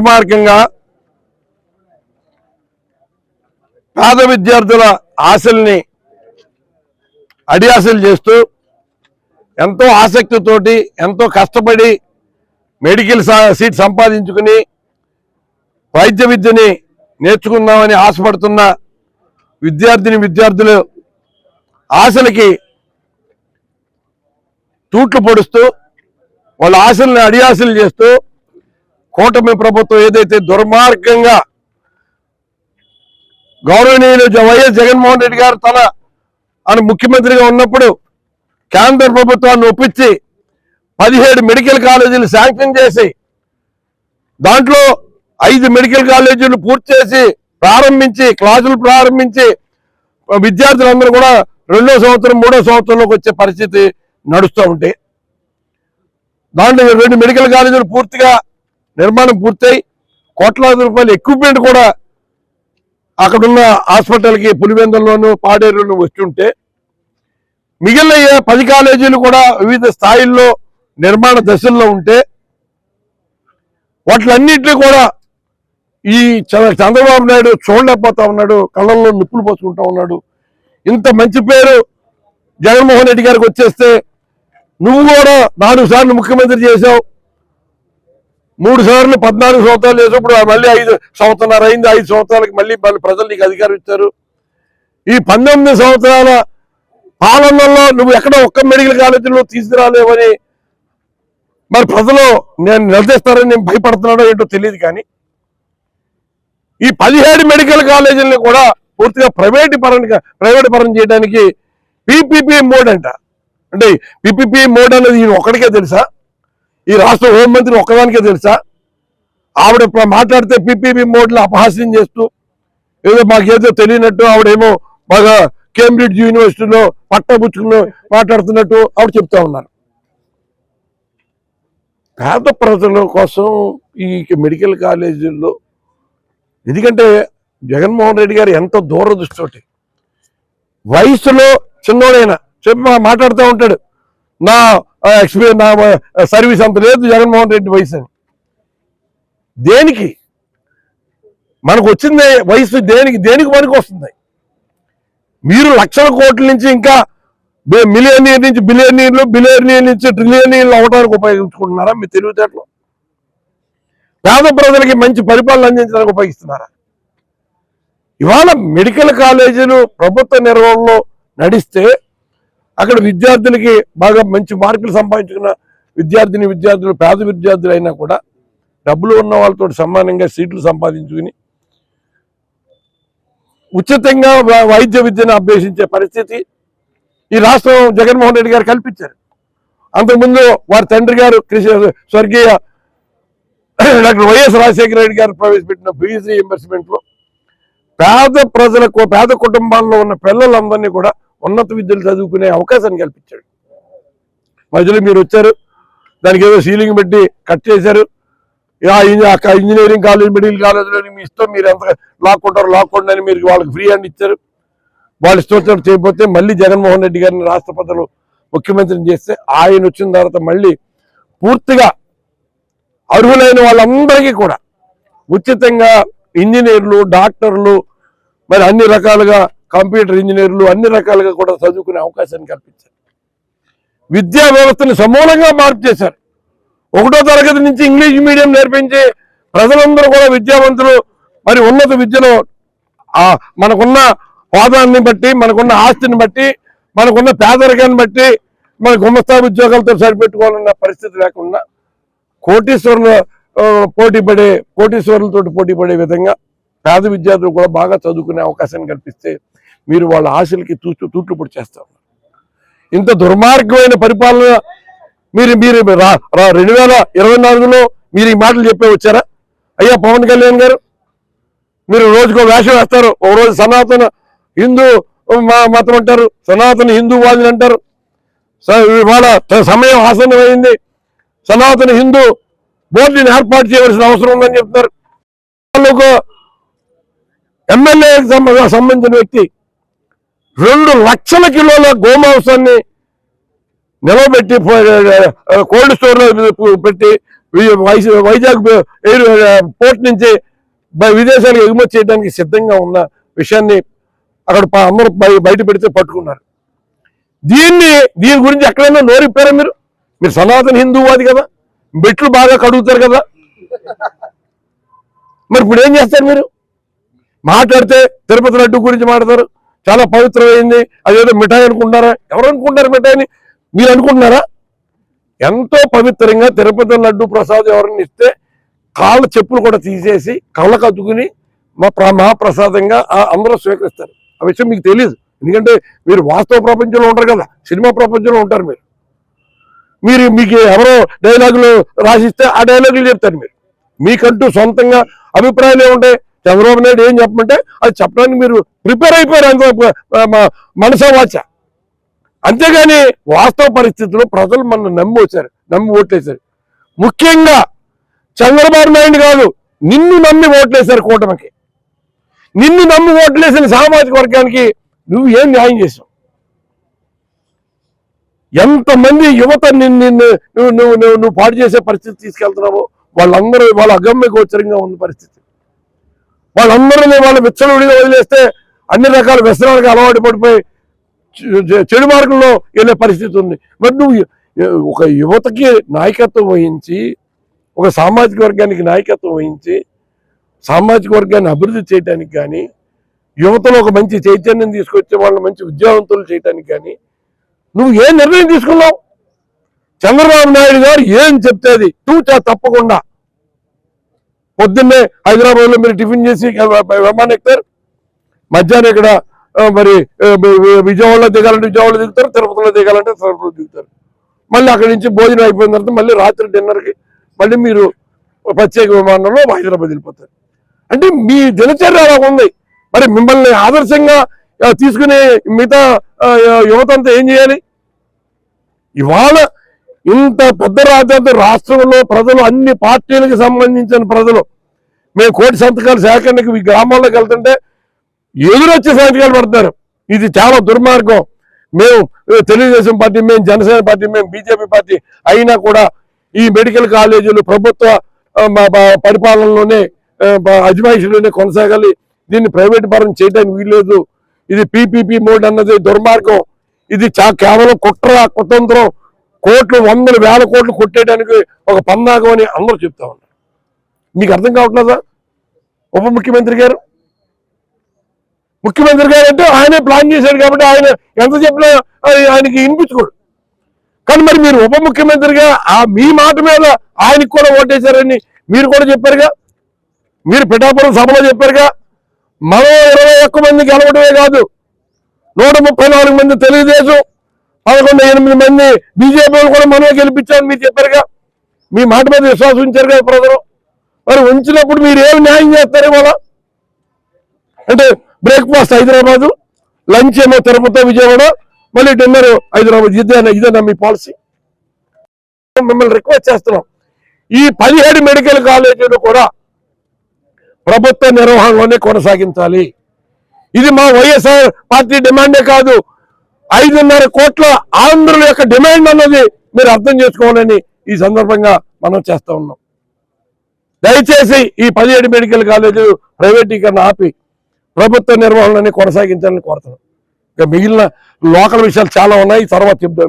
దుర్మార్గంగా పేద విద్యార్థుల ఆశల్ని అడియాసలు చేస్తూ ఎంతో ఆసక్తితోటి ఎంతో కష్టపడి మెడికల్ సీట్ సంపాదించుకుని వైద్య విద్యని నేర్చుకుందామని ఆశపడుతున్న విద్యార్థులు ఆశలకి తూట్లు పొడుస్తూ వాళ్ళ ఆశల్ని అడియాసలు చేస్తూ కూటమి ప్రభుత్వం ఏదైతే దుర్మార్గంగా గౌరవనీయులు వైఎస్ జగన్మోహన్ రెడ్డి గారు ఆయన ముఖ్యమంత్రిగా ఉన్నప్పుడు కేంద్ర ప్రభుత్వాన్ని ఒప్పించి 17 మెడికల్ కాలేజీలు శాంక్షన్ చేసి దాంట్లో 5 మెడికల్ కాలేజీలు పూర్తి చేసి క్లాసులు ప్రారంభించి విద్యార్థులందరూ కూడా 2వ సంవత్సరం 3వ సంవత్సరంలోకి వచ్చే పరిస్థితి నడుస్తూ ఉంటే దాంట్లో 2 మెడికల్ కాలేజీలు పూర్తిగా నిర్మాణం పూర్తయి కోట్లాది రూపాయల ఎక్విప్మెంట్ కూడా అక్కడున్న హాస్పిటల్కి పులివెందుల్లోనూ పాడేరులోనూ వస్తుంటే మిగిలిన 10 కాలేజీలు కూడా వివిధ స్థాయిల్లో నిర్మాణ దశల్లో ఉంటే వాటిలన్నింటినీ కూడా ఈ చంద్రబాబు నాయుడు చూడలేకపోతా ఉన్నాడు, కళ్ళల్లో నిప్పులు పోసుకుంటా ఉన్నాడు. ఇంత మంచి పేరు జగన్మోహన్ రెడ్డి గారికి వచ్చేస్తే నువ్వు కూడా 4 సార్లు ముఖ్యమంత్రి చేశావు, 3 సార్లు 14 సంవత్సరాలు చేసినప్పుడు మళ్ళీ 5 సంవత్సరాలు అయింది. 5 సంవత్సరాలకి మళ్ళీ ప్రజలు నీకు అధికారం ఇచ్చారు. ఈ 19 సంవత్సరాల పాలనలో నువ్వు ఎక్కడ ఒక్క మెడికల్ కాలేజీలో తీసుకురాలేవని మరి ప్రజలు నేను నిలదీస్తారని నేను భయపడుతున్నాడో ఏంటో తెలియదు. కానీ ఈ 17 మెడికల్ కాలేజీలను కూడా పూర్తిగా ప్రైవేట్ పరం చేయడానికి పీపీపీ మోడ్ అంట. అంటే పీపీపీ మోడ్ అనేది ఈయన ఒక్కడికే తెలుసా? ఈ రాష్ట్ర హోంమంత్రి ఒక్కదానికే తెలుసా? ఆవిడ మాట్లాడితే పీపీపీ మోడ్లో అపహాస్యం చేస్తూ ఏదో మాకేదో తెలియనట్టు ఆవిడేమో బాగా కేంబ్రిడ్జ్ యూనివర్సిటీలో పట్టబుచ్చుకుని మాట్లాడుతున్నట్టు ఆవిడ చెప్తా ఉన్నారు. పేద ప్రజల కోసం ఈ మెడికల్ కాలేజీల్లో, ఎందుకంటే జగన్మోహన్ రెడ్డి గారు ఎంత దూరదృష్టి, వయసులో చిన్నోడైనా మాట్లాడుతూ ఉంటాడు, నా సర్వీస్ అంత లేదు జగన్మోహన్ రెడ్డి వయసు అని. దేనికి మనకు వచ్చింది వయసు? దేనికి పనికి వస్తుంది? మీరు లక్షల కోట్ల నుంచి ఇంకా మిలియనీర్ నుంచి బిలియనీర్ నుంచి ట్రిలియనీర్లు అవడానికి ఉపయోగించుకుంటున్నారా? మీ తెలివితేటలు పేద ప్రజలకి మంచి పరిపాలన అందించడానికి ఉపయోగిస్తున్నారా? ఇవాళ మెడికల్ కాలేజీలు ప్రభుత్వ నిర్వహణలో నడిస్తే అక్కడ విద్యార్థులకి బాగా మంచి మార్కులు సంపాదించుకున్న విద్యార్థులు పేద విద్యార్థులు అయినా కూడా డబ్బులు ఉన్న వాళ్ళతో సమానంగా సీట్లు సంపాదించుకుని ఉచితంగా వైద్య విద్యను అభ్యసించే పరిస్థితి ఈ రాష్ట్రం జగన్మోహన్ రెడ్డి గారు కల్పించారు. అంతకుముందు వారి తండ్రి గారు స్వర్గీయ డాక్టర్ వైఎస్ రాజశేఖర రెడ్డి గారు ప్రవేశపెట్టిన ఫీజు రీయింబర్స్మెంట్లో పేద కుటుంబాల్లో ఉన్న పిల్లలందరినీ కూడా ఉన్నత విద్యలు చదువుకునే అవకాశాన్ని కల్పించాడు. మధ్యలో మీరు వచ్చారు, దానికి ఏదో సీలింగ్ పెట్టి కట్ చేశారు. ఇంజనీరింగ్ కాలేజ్ మెడికల్ కాలేజీలో మీ ఇష్టం, మీరు ఎంత లాక్కుంటారు అని మీరు వాళ్ళకి ఫ్రీ హ్యాండ్ ఇచ్చారు. వాళ్ళు ఇష్టం చేయకపోతే మళ్ళీ జగన్మోహన్ రెడ్డి గారిని రాష్ట్ర ప్రజలు ముఖ్యమంత్రిని చేస్తే ఆయన వచ్చిన తర్వాత మళ్ళీ పూర్తిగా అర్హులైన వాళ్ళందరికీ కూడా ఉచితంగా ఇంజనీర్లు, డాక్టర్లు, మరి అన్ని రకాలుగా కంప్యూటర్ ఇంజనీర్లు అన్ని రకాలుగా కూడా చదువుకునే అవకాశాన్ని కల్పించారు. విద్యా వ్యవస్థని సమూలంగా మార్పు చేశారు. 1వ తరగతి నుంచి ఇంగ్లీష్ మీడియం నేర్పించి ప్రజలందరూ కూడా విద్యావంతులు, మరి ఉన్నత విద్యలో మనకున్న హోదాన్ని బట్టి, మనకున్న ఆస్తిని బట్టి, మనకున్న పేదరికాన్ని బట్టి మన గుమస్తా ఉద్యోగాలతో సరిపెట్టుకోవాలన్న పరిస్థితి లేకుండా కోటీశ్వరులతో పోటీ పడే విధంగా పేద విద్యార్థులు కూడా బాగా చదువుకునే అవకాశాన్ని కల్పిస్తే మీరు వాళ్ళ ఆశలకి తూట్లు పొడి చేస్తా ఉన్నారు. ఇంత దుర్మార్గమైన పరిపాలన మీరు 2024లో మీరు ఈ మాటలు చెప్పే వచ్చారా? అయ్యా పవన్ కళ్యాణ్ గారు, మీరు రోజుకో వేషం వేస్తారు. ఒక రోజు సనాతన హిందూ మతం అంటారు, సనాతన హిందూవాదులు అంటారు. ఇవాళ సమయం ఆసన్నమైంది, సనాతన హిందూ బోర్డుని ఏర్పాటు చేయవలసిన అవసరం ఉందని చెప్తున్నారు. వాళ్ళకు ఎమ్మెల్యేకి సంబంధించిన వ్యక్తి 2 లక్షల కిలోల గోమాంసాన్ని నిలవబెట్టి కోల్డ్ స్టోర్లో పెట్టి వైజాగ్ ఎయిర్ పోర్ట్ నుంచి విదేశాలకు ఎగుమతి చేయడానికి సిద్ధంగా ఉన్న విషయాన్ని అక్కడ అందరూ బయట పెడితే పట్టుకున్నారు. దీని గురించి ఎక్కడైనా నోరిప్పారా మీరు? మీరు సనాతన హిందూవాది కదా, మెట్లు బాగా కడుగుతారు కదా, మరి ఇప్పుడు ఏం చేస్తారు మీరు? మాట్లాడితే తిరుపతి లడ్డు గురించి మాట్లాడతారు, చాలా పవిత్రమైంది, అదేదో మిఠాయి అనుకుంటారా? ఎవరు అనుకుంటారు మిఠాయిని? మీరు అనుకుంటున్నారా? ఎంతో పవిత్రంగా తిరుపతి లడ్డు ప్రసాదం ఎవరిని ఇస్తే కాళ్ళ చెప్పులు కూడా తీసేసి కళ్ళకు అద్దుకుని మహాప్రసాదంగా అందరూ స్వీకరిస్తారు. ఆ విషయం మీకు తెలియదు, ఎందుకంటే మీరు వాస్తవ ప్రపంచంలో ఉంటారు కదా, సినిమా ప్రపంచంలో ఉంటారు. మీకు ఎవరో డైలాగులు రాసిస్తే ఆ డైలాగులు చెప్తారు. మీకంటూ సొంతంగా అభిప్రాయాలు ఏముంటాయి? చంద్రబాబు నాయుడు ఏం చెప్పమంటే అది చెప్పడానికి మీరు ప్రిపేర్ అయిపోయారు, అంత మనసా వాచ. అంతేగాని వాస్తవ పరిస్థితుల్లో ప్రజలు మన నమ్మి ఓట్లేశారు. ముఖ్యంగా చంద్రబాబు నాయుడు కాదు, నిన్ను నమ్మి ఓట్లేశారు కూటమికి. నిన్ను నమ్మి ఓట్లేసిన సామాజిక వర్గానికి నువ్వు ఏం న్యాయం చేసావు? ఎంతమంది యువత నువ్వు పాడు చేసే పరిస్థితి తీసుకెళ్తున్నావో వాళ్ళందరూ వాళ్ళ అగమ్య గోచరంగా ఉన్న పరిస్థితి. వాళ్ళందరినీ వాళ్ళ విచ్చలవిడిగా వదిలేస్తే అన్ని రకాల వ్యసనాలకు అలవాటు పడిపోయి చెడు మార్గంలో వెళ్ళే పరిస్థితి ఉంది. మరి నువ్వు ఒక యువతకి నాయకత్వం వహించి, ఒక సామాజిక వర్గానికి నాయకత్వం వహించి, సామాజిక వర్గాన్ని అభివృద్ధి చేయడానికి కానీ, యువతలో ఒక మంచి చైతన్యం తీసుకొచ్చే వాళ్ళని మంచి విద్యావంతులు చేయడానికి కానీ నువ్వు ఏ నిర్ణయం తీసుకున్నావు? చంద్రబాబు నాయుడు గారు ఏం చెప్తే అది తూచా తప్పకుండా. పొద్దున్నే హైదరాబాద్లో మీరు టిఫిన్ చేసి విమానం ఎక్కుతారు, మధ్యాహ్నం ఇక్కడ మరి విజయవాడలో దిగాలంటే విజయవాడలో దిగుతారు, తిరుపతిలో దిగాలంటే తిరుపతిలో దిగుతారు. మళ్ళీ అక్కడి నుంచి భోజనం అయిపోయిన తర్వాత మళ్ళీ రాత్రి డిన్నర్కి మళ్ళీ మీరు ప్రత్యేక విమానంలో హైదరాబాద్ వెళ్ళిపోతారు. అంటే మీ దినచర్య అలా ఉంది. మరి మిమ్మల్ని ఆదర్శంగా తీసుకునే మిగతా యువతంతా ఏం చేయాలి? ఇవాళ ఇంత పెద్ద రాష్ట్రంలో ప్రజలు, అన్ని పార్టీలకు సంబంధించిన ప్రజలు, మేము కోటి సంతకాల సేకరణకు ఈ గ్రామాల్లోకి వెళ్తుంటే ఎదురొచ్చి సంతకాలు పడతారు. ఇది చాలా దుర్మార్గం. మేము తెలుగుదేశం పార్టీ, మేము జనసేన పార్టీ, మేము బీజేపీ పార్టీ అయినా కూడా ఈ మెడికల్ కాలేజీలు ప్రభుత్వ పరిపాలనలోనే అజమాయిషీలోనే కొనసాగాలి. దీన్ని ప్రైవేట్ పరం చేయడానికి వీల్లేదు. ఇది పీపీపీ మోడ్ అన్నది దుర్మార్గం. ఇది కేవలం కుతంత్రం, కోట్లు, వందలు, వేల కోట్లు కొట్టేయడానికి ఒక పన్నాగం అని అందరూ చెప్తా ఉన్నారు. మీకు అర్థం కావట్లేదా? ఉప ముఖ్యమంత్రి గారు అంటే ఆయనే ప్లాన్ చేశాడు కాబట్టి ఆయన ఎంత చెప్పినా ఆయనకి వినిపించుకోడు. కానీ మరి మీరు ఉప ముఖ్యమంత్రిగా మీ మాట మీద ఆయనకు కూడా ఓటేశారని మీరు కూడా చెప్పారుగా. మీరు పిఠాపురం సభలో చెప్పారుగా. మరో 21 మంది గెలవడమే కాదు, 134 మంది తెలుగుదేశం, 11-8 మంది బీజేపీ కూడా మనమే గెలిపించామని మీరు చెప్పారుగా. మీ మాట మీద విశ్వాసం ఉంచారు కదా ప్రజలు. మరి ఉంచినప్పుడు మీరు ఏమి న్యాయం చేస్తారు ఇవాళ? అంటే బ్రేక్ఫాస్ట్ హైదరాబాదు, లంచ్ ఏమో తిరుపతి విజయవాడ, మళ్ళీ డిన్నర్ హైదరాబాద్. ఇదేనా మీ పాలసీ? మిమ్మల్ని రిక్వెస్ట్ చేస్తున్నాం, ఈ 17 మెడికల్ కాలేజీలు కూడా ప్రభుత్వ నిర్వహణలోనే కొనసాగించాలి. ఇది మా వైఎస్ఆర్ పార్టీ డిమాండే కాదు, 5.5 కోట్ల ఆంధ్రుల యొక్క డిమాండ్ అన్నది మీరు అర్థం చేసుకోవాలని ఈ సందర్భంగా మనం చేస్తూ ఉన్నాం. దయచేసి ఈ 17 మెడికల్ కాలేజీలు ప్రైవేటీకరణ ఆపి ప్రభుత్వ నిర్వహణలోనే కొనసాగించాలని కోరుతున్నాం. ఇక మిగిలిన లోకల్ విషయాలు చాలా ఉన్నాయి, తర్వాత చెప్తాను.